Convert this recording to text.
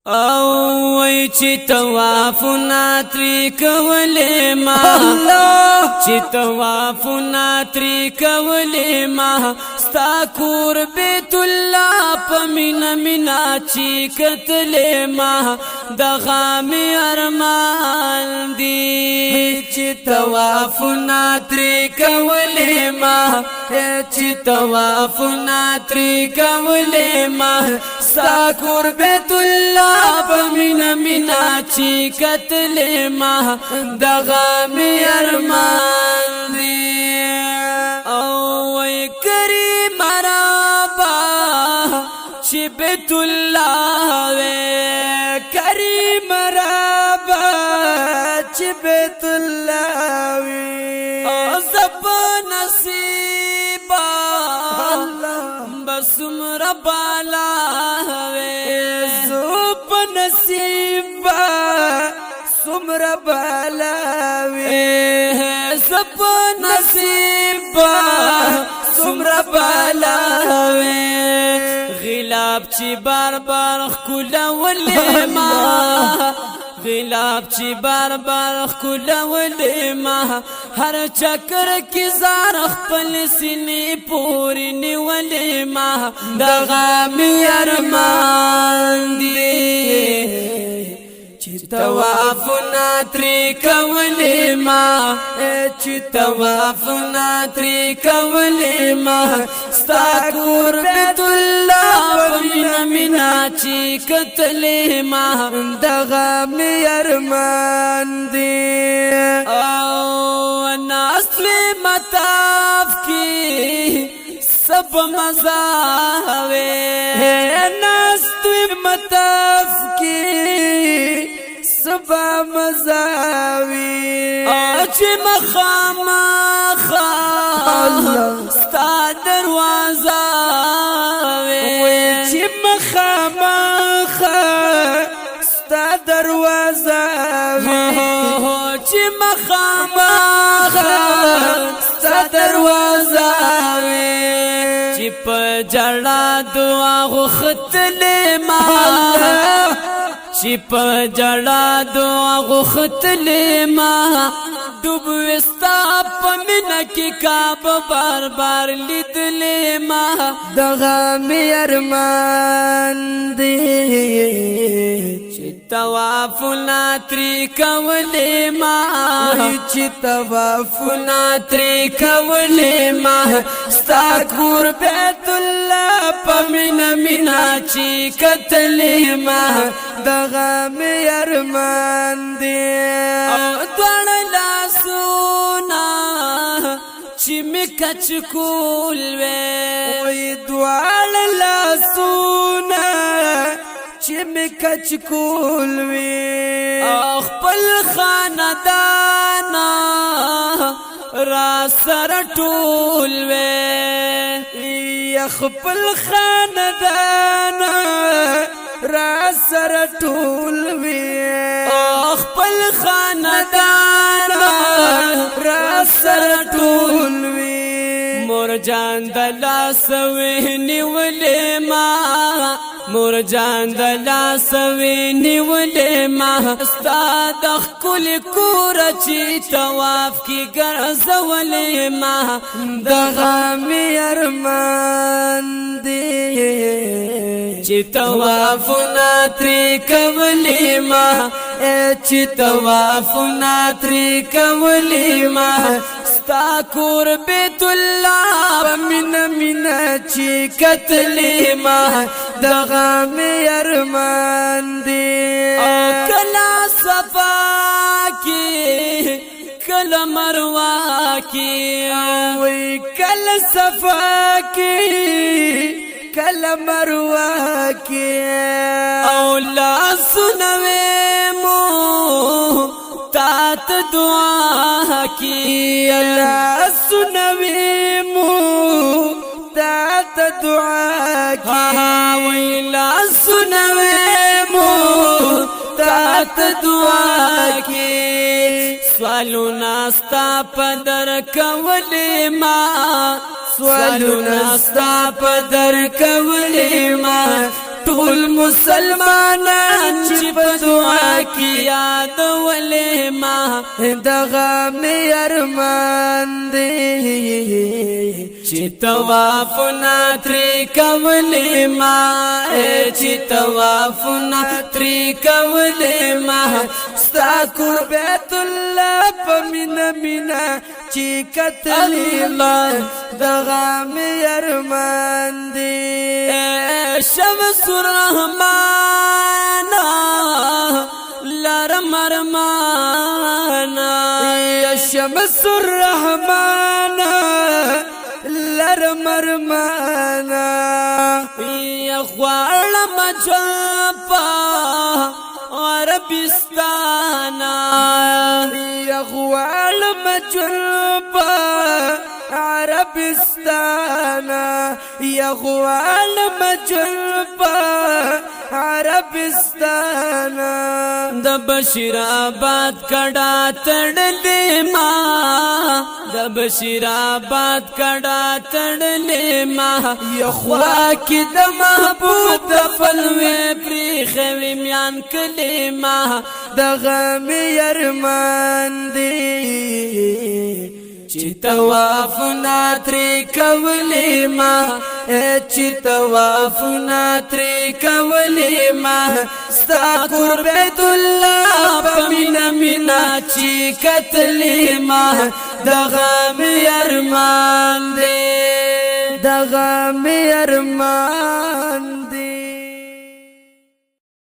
او وای چې توافونه تری کولې ما چې توافونه تری کولې ما ستا کور بیت الله په مینا مینا چې کتلې ما دغه مې ارمان دی چې توافونه تری کولې ما چې توافونه تری کولې ما ستا کور بیت الله مینا مینا چی کتلې ما دغه مې ارمان دی او وای کریم ربا چې بیت الله وې کریم ربا چې بیت الله وې او زب نصیبا بس مربالا نصیبا سمر بالاوی سب نصیبا سمر بالاوی غلاب چی بار بار خکولولی ما غلاب چی بار بار خکولولی ما هر چکر کی زار خپل سینې پوری نیولی ما دغه مې ارمان دی چې توافونه تری کولې ما چې توافونه تری کولې ما ستا کور بیت الله مینا مینا چې کتلې ما دغه مې ارمان دی او نسل مطاف کی سب مزاوے نسل مطاف کی سب مزاوی آج مخاما خواہ ستا دروازہ وی مخاما خواہ ستا دروازہ وی مخاما خواہ ستا دروازہ وی په جړا دعا غختلې ما چې په جړا دعا غختلې ما ډوب وستا په مینا کې کعب بار بار لیدلې ما دغه مې ارمان دی چې توافونه تری کولې ما چې توافونه تری کولې ما ستا کور بیت الله په مینا مینا چې کتلې ما دغه مې ارمان دی او دوړ لاسونه چې مې کچ کول وې دوړ لاسونه چې مې کچ کول وې خپل خاندان را سره ټول وې خپل خاندان را سره ټول وې خپل خاندان را سره ټول وې مور جان د لاس ونیولې ما مور جان د لاس ونیولې ما ستا د ښکلي کوره چې طواف کې ګرځولې ما دغه مې ارمان دی چې توافونه تری کولې ما چې توافونه تری کولې ما ستا کور بیت الله مینا مینا چې کتلې ما دغه مې ارمان دی کلا صفا کی کلا مروه کی وی کلا صفا کی کلا مروه کی او لاسونه مو تات دعا کی لاسونه مو تات دعا کی وی لاسونه مو تات دعا کی سوالونه ستا په در کولې ما سوالونه ستا په در کولې ما ټول مسلمانان کی یاد ولې ما دغه مې ارمان دی چې توافونه ترې کولې ما چې توافونه ترې کولې ما ستا کور بیت الله په مینا مینا چې کتلې ما دغه مې ارمان دی شمس الرحمن لرم ارمانا یا شمس الرحمن لرم ارمانا یا غوالم جلپا عربستانا یا غوالم جلپا عربستانا یا غوالم جلپا عربستانا د بشیر آباد کډا تړلې ما د بشیر آباد کډا تړلې ما یخوا کې د محبوب د فلوي پریخوي میان کلمه د غم ارمان دی چې توافونه ترې کولې ما چې توافونه ترې کولې ما ستا کور بیت الله په مینا مینا چې کتلې ما دغه مې ارمان دی دغه مې ارمان